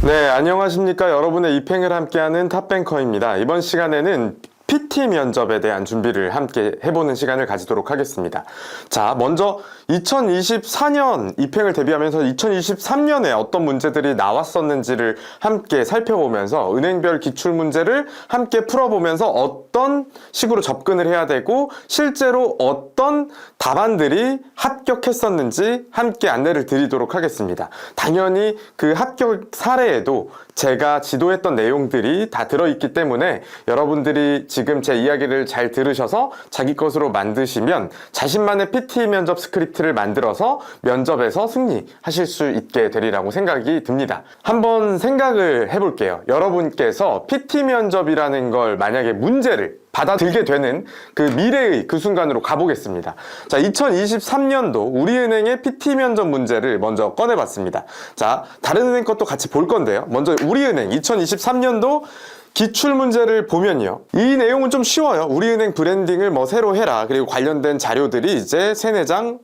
네, 안녕하십니까. 여러분의 입행을 함께하는 탑뱅커입니다. 이번 시간에는 PT 면접에 대한 준비를 함께 해보는 시간을 가지도록 하겠습니다. 자, 먼저 2024년 입행을 대비하면서 2023년에 어떤 문제들이 나왔었는지를 함께 살펴보면서 은행별 기출문제를 함께 풀어보면서 어떤 식으로 접근을 해야 되고 실제로 어떤 답안들이 합격했었는지 함께 안내를 드리도록 하겠습니다. 당연히 그 합격 사례에도 제가 지도했던 내용들이 다 들어있기 때문에 여러분들이 지금 제 이야기를 잘 들으셔서 자기 것으로 만드시면 자신만의 PT 면접 스크립트를 만들어서 면접에서 승리하실 수 있게 되리라고 생각이 듭니다. 한번 생각을 해볼게요. 여러분께서 PT 면접이라는 걸 만약에 문제를 받아들게 되는 그 미래의 그 순간으로 가보겠습니다. 자, 2023년도 우리은행의 PT 면접 문제를 먼저 꺼내봤습니다. 자, 다른 은행 것도 같이 볼 건데요. 먼저 우리은행 2023년도 기출 문제를 보면요. 이 내용은 좀 쉬워요. 우리은행 브랜딩을 새로 해라. 그리고 관련된 자료들이 이제 3-4장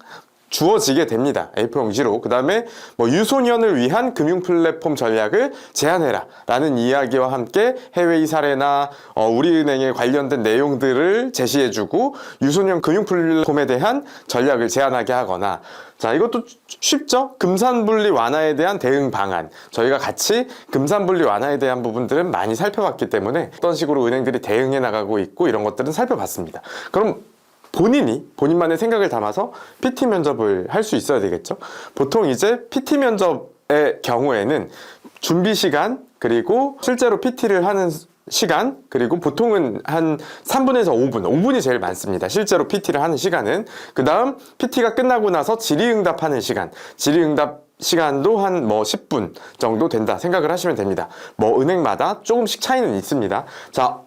주어지게 됩니다. A4 용지로. 그 다음에 유소년을 위한 금융 플랫폼 전략을 제안해라 라는 이야기와 함께 해외의 사례나 우리은행에 관련된 내용들을 제시해주고 유소년 금융 플랫폼에 대한 전략을 제안하게 하거나, 자, 이것도 쉽죠? 금산분리 완화에 대한 대응 방안. 저희가 같이 금산분리 완화에 대한 부분들은 많이 살펴봤기 때문에 어떤 식으로 은행들이 대응해 나가고 있고 이런 것들은 살펴봤습니다. 그럼 본인만의 생각을 담아서 PT 면접을 할 수 있어야 되겠죠. 보통 이제 PT 면접의 경우에는 준비 시간, 그리고 실제로 PT를 하는 시간, 그리고 보통은 한 3분에서 5분이 제일 많습니다. 실제로 PT를 하는 시간은. 그 다음 PT가 끝나고 나서 질의응답하는 시간, 질의응답 시간도 한 10분 정도 된다 생각을 하시면 됩니다. 은행마다 조금씩 차이는 있습니다. 자,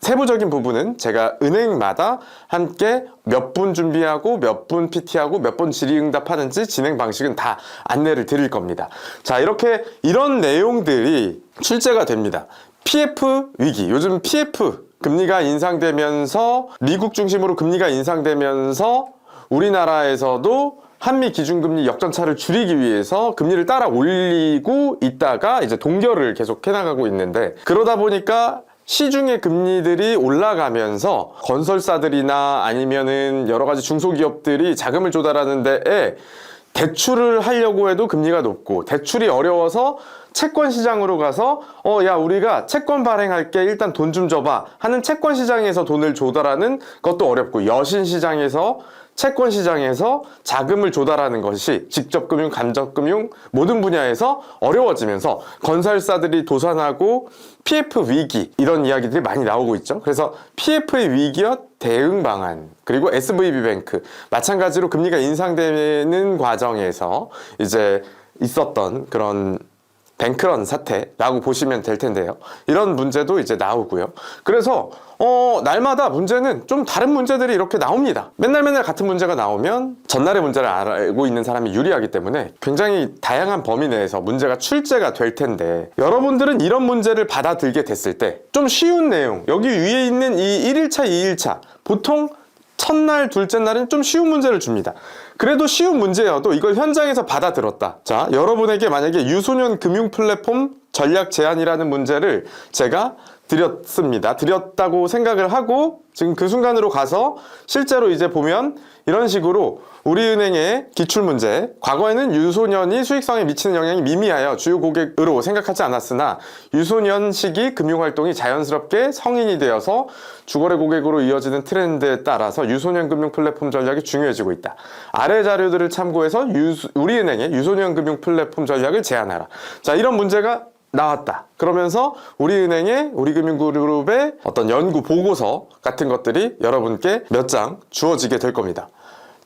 세부적인 부분은 제가 은행마다 함께 몇 분 준비하고 몇 분 PT하고 몇 번 질의응답하는지 진행 방식은 다 안내를 드릴 겁니다. 자, 이런 내용들이 출제가 됩니다. PF 위기, 요즘 PF 금리가 인상되면서 미국 중심으로 금리가 인상되면서 우리나라에서도 한미 기준금리 역전차를 줄이기 위해서 금리를 따라 올리고 있다가 이제 동결을 계속 해나가고 있는데, 그러다 보니까 시중의 금리들이 올라가면서 건설사들이나 아니면은 여러 가지 중소기업들이 자금을 조달하는 데에 대출을 하려고 해도 금리가 높고, 대출이 어려워서 채권 시장으로 가서 야, 우리가 채권 발행할게, 일단 돈 좀 줘봐 하는 채권 시장에서 돈을 조달하는 것도 어렵고, 여신 시장에서 채권 시장에서 자금을 조달하는 것이 직접금융, 간접금융 모든 분야에서 어려워지면서 건설사들이 도산하고 PF 위기, 이런 이야기들이 많이 나오고 있죠. 그래서 PF의 위기와 대응 방안, 그리고 SVB뱅크 마찬가지로 금리가 인상되는 과정에서 이제 있었던 그런 뱅크런 사태라고 보시면 될 텐데요. 이런 문제도 이제 나오고요. 그래서 날마다 문제는 좀 다른 문제들이 이렇게 나옵니다. 맨날 같은 문제가 나오면 전날의 문제를 알고 있는 사람이 유리하기 때문에 굉장히 다양한 범위 내에서 문제가 출제가 될 텐데, 여러분들은 이런 문제를 받아들게 됐을 때 좀 쉬운 내용, 여기 위에 있는 이 1일차, 2일차, 보통 첫날, 둘째 날은 좀 쉬운 문제를 줍니다. 그래도 쉬운 문제여도 이걸 현장에서 받아들었다. 자, 여러분에게 만약에 유소년 금융 플랫폼 전략 제안이라는 문제를 제가 드렸다고 생각을 하고, 지금 그 순간으로 가서 실제로 이제 보면 이런 식으로 우리은행의 기출문제, 과거에는 유소년이 수익성에 미치는 영향이 미미하여 주요 고객으로 생각하지 않았으나 유소년 시기 금융활동이 자연스럽게 성인이 되어서 주거래 고객으로 이어지는 트렌드에 따라서 유소년 금융 플랫폼 전략이 중요해지고 있다. 아래 자료들을 참고해서 우리은행의 유소년 금융 플랫폼 전략을 제안하라. 자, 이런 문제가 나왔다. 그러면서 우리은행의 우리금융그룹의 어떤 연구 보고서 같은 것들이 여러분께 몇 장 주어지게 될 겁니다.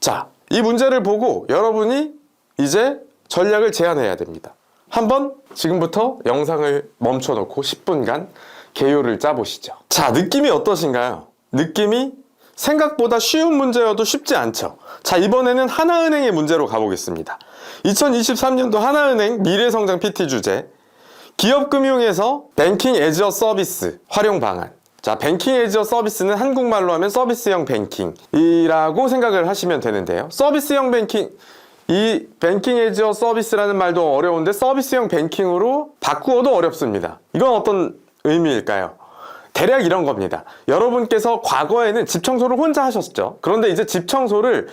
자, 이 문제를 보고 여러분이 이제 전략을 제안해야 됩니다. 한번 지금부터 영상을 멈춰놓고 10분간 개요를 짜보시죠. 자, 느낌이 어떠신가요? 느낌이 생각보다 쉬운 문제여도 쉽지 않죠. 자, 이번에는 하나은행의 문제로 가보겠습니다. 2023년도 하나은행 미래성장 PT 주제, 기업금융에서 뱅킹 애즈 어 서비스 활용 방안. 자, 뱅킹 애즈 어 서비스는 한국말로 하면 서비스형 뱅킹이라고 생각을 하시면 되는데요. 서비스형 뱅킹, 이 뱅킹 에즈 어 서비스라는 말도 어려운데 서비스형 뱅킹으로 바꾸어도 어렵습니다. 이건 어떤 의미일까요? 대략 이런 겁니다. 여러분께서 과거에는 집 청소를 혼자 하셨죠. 그런데 이제 집 청소를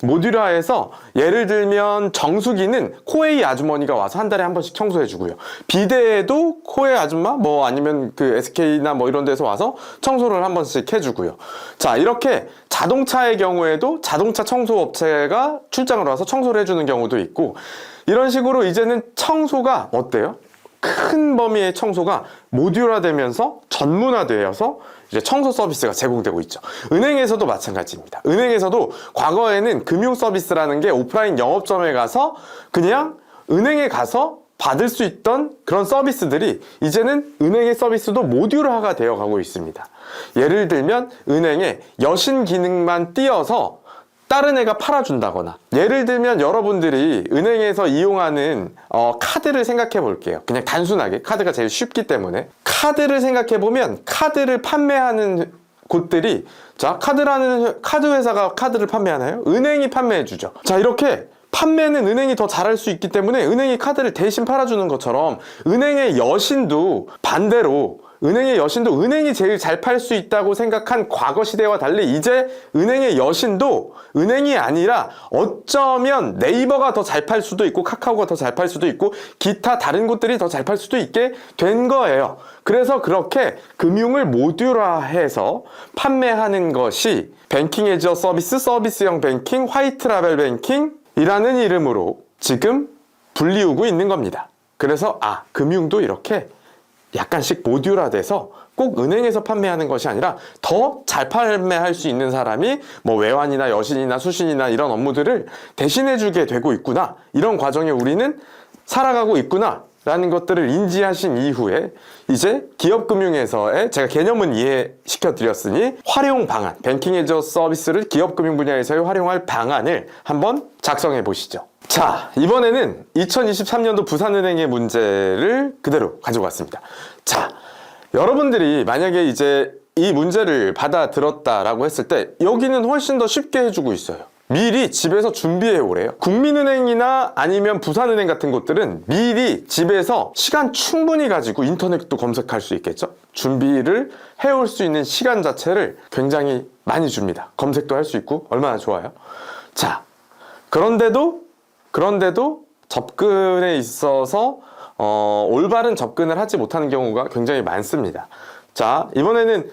모듈화해서 예를 들면 정수기는 코웨이 아주머니가 와서 한 달에 한 번씩 청소해 주고요. 비데에도 코웨이 아줌마 아니면 그 SK나 이런 데서 와서 청소를 한 번씩 해 주고요. 자, 이렇게 자동차의 경우에도 자동차 청소 업체가 출장을 와서 청소를 해 주는 경우도 있고, 이런 식으로 이제는 청소가 어때요? 큰 범위의 청소가 모듈화되면서 전문화되어서 이제 청소 서비스가 제공되고 있죠. 은행에서도 마찬가지입니다. 은행에서도 과거에는 금융 서비스라는 게 오프라인 영업점에 가서 그냥 은행에 가서 받을 수 있던 그런 서비스들이 이제는 은행의 서비스도 모듈화가 되어 가고 있습니다. 예를 들면 은행에 여신 기능만 띄어서 다른 애가 팔아준다거나, 예를 들면 여러분들이 은행에서 이용하는 카드를 생각해 볼게요. 그냥 단순하게 카드가 제일 쉽기 때문에 카드를 생각해 보면, 카드를 판매하는 곳들이, 자, 카드 회사가 카드를 판매하나요? 은행이 판매해 주죠. 자, 이렇게 판매는 은행이 더 잘할 수 있기 때문에 은행이 카드를 대신 팔아주는 것처럼, 은행의 여신도 반대로, 은행의 여신도 은행이 제일 잘 팔 수 있다고 생각한 과거 시대와 달리 이제 은행의 여신도 은행이 아니라 어쩌면 네이버가 더 잘 팔 수도 있고 카카오가 더 잘 팔 수도 있고 기타 다른 곳들이 더 잘 팔 수도 있게 된 거예요. 그래서 그렇게 금융을 모듈화해서 판매하는 것이 뱅킹 에즈 어 서비스, 서비스형 뱅킹, 화이트 라벨 뱅킹 이라는 이름으로 지금 불리우고 있는 겁니다. 그래서 금융도 이렇게 약간씩 모듈화돼서 꼭 은행에서 판매하는 것이 아니라 더 잘 판매할 수 있는 사람이 외환이나 여신이나 수신이나 이런 업무들을 대신해주게 되고 있구나, 이런 과정에 우리는 살아가고 있구나 라는 것들을 인지하신 이후에 이제 기업금융에서의, 제가 개념은 이해시켜 드렸으니 활용 방안, 뱅킹 에즈 어 서비스를 기업금융 분야에서의 활용할 방안을 한번 작성해 보시죠. 자, 이번에는 2023년도 부산은행의 문제를 그대로 가지고 왔습니다. 자, 여러분들이 만약에 이제 이 문제를 받아들었다라고 했을 때 여기는 훨씬 더 쉽게 해주고 있어요. 미리 집에서 준비해 오래요. 국민은행이나 아니면 부산은행 같은 곳들은 미리 집에서 시간 충분히 가지고, 인터넷도 검색할 수 있겠죠? 준비를 해올 수 있는 시간 자체를 굉장히 많이 줍니다. 검색도 할 수 있고 얼마나 좋아요. 자, 그런데도 접근에 있어서 올바른 접근을 하지 못하는 경우가 굉장히 많습니다. 자, 이번에는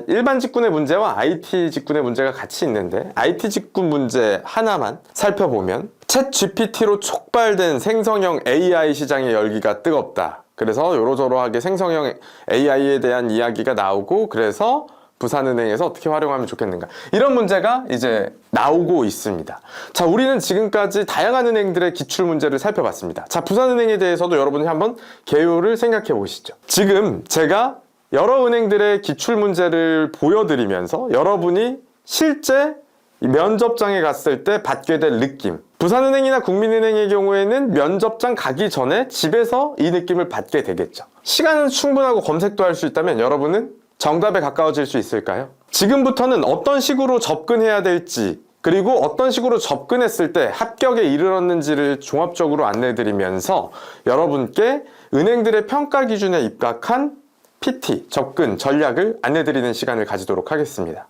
일반 직군의 문제와 IT 직군의 문제가 같이 있는데, IT 직군 문제 하나만 살펴보면, 챗 GPT로 촉발된 생성형 AI 시장의 열기가 뜨겁다. 그래서 요러저러하게 생성형 AI에 대한 이야기가 나오고, 그래서 부산은행에서 어떻게 활용하면 좋겠는가, 이런 문제가 이제 나오고 있습니다. 자, 우리는 지금까지 다양한 은행들의 기출 문제를 살펴봤습니다. 자, 부산은행에 대해서도 여러분이 한번 개요를 생각해 보시죠. 지금 제가 여러 은행들의 기출 문제를 보여드리면서 여러분이 실제 면접장에 갔을 때 받게 될 느낌, 부산은행이나 국민은행의 경우에는 면접장 가기 전에 집에서 이 느낌을 받게 되겠죠. 시간은 충분하고 검색도 할 수 있다면 여러분은 정답에 가까워질 수 있을까요? 지금부터는 어떤 식으로 접근해야 될지, 그리고 어떤 식으로 접근했을 때 합격에 이르렀는지를 종합적으로 안내해드리면서 여러분께 은행들의 평가 기준에 입각한 PT, 접근 전략을 안내드리는 시간을 가지도록 하겠습니다.